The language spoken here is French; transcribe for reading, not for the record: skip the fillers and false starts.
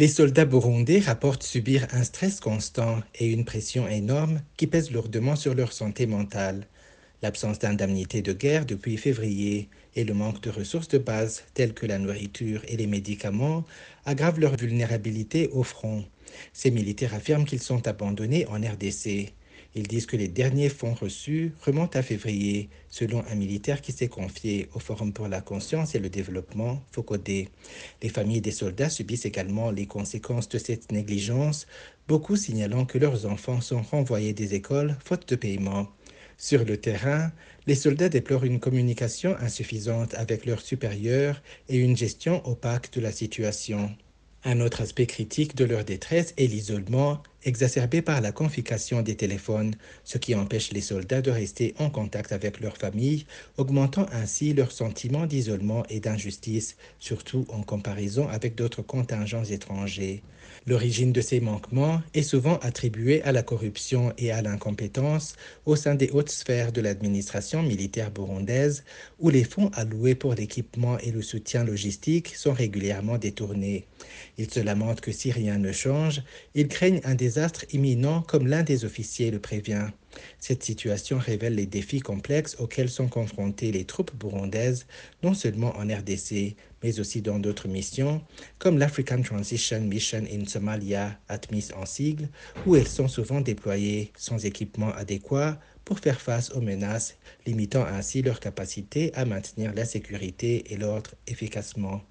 Les soldats burundais rapportent subir un stress constant et une pression énorme qui pèsent lourdement sur leur santé mentale. L'absence d'indemnité de guerre depuis février et le manque de ressources de base telles que la nourriture et les médicaments aggravent leur vulnérabilité au front. Ces militaires affirment qu'ils sont abandonnés en RDC. Ils disent que les derniers fonds reçus remontent à février, selon un militaire qui s'est confié au Forum pour la conscience et le développement, FOCODE. Les familles des soldats subissent également les conséquences de cette négligence, beaucoup signalant que leurs enfants sont renvoyés des écoles faute de paiement. Sur le terrain, les soldats déplorent une communication insuffisante avec leurs supérieurs et une gestion opaque de la situation. Un autre aspect critique de leur détresse est l'isolement, exacerbé par la confiscation des téléphones, ce qui empêche les soldats de rester en contact avec leurs familles, augmentant ainsi leur sentiment d'isolement et d'injustice, surtout en comparaison avec d'autres contingents étrangers. L'origine de ces manquements est souvent attribuée à la corruption et à l'incompétence au sein des hautes sphères de l'administration militaire burundaise, où les fonds alloués pour l'équipement et le soutien logistique sont régulièrement détournés. Ils se lamentent que si rien ne change, ils craignent un désastre imminent comme l'un des officiers le prévient. Cette situation révèle les défis complexes auxquels sont confrontées les troupes burundaises, non seulement en RDC, mais aussi dans d'autres missions, comme l'African Transition Mission in Somalia, ATMIS en sigle, où elles sont souvent déployées sans équipement adéquat pour faire face aux menaces, limitant ainsi leur capacité à maintenir la sécurité et l'ordre efficacement.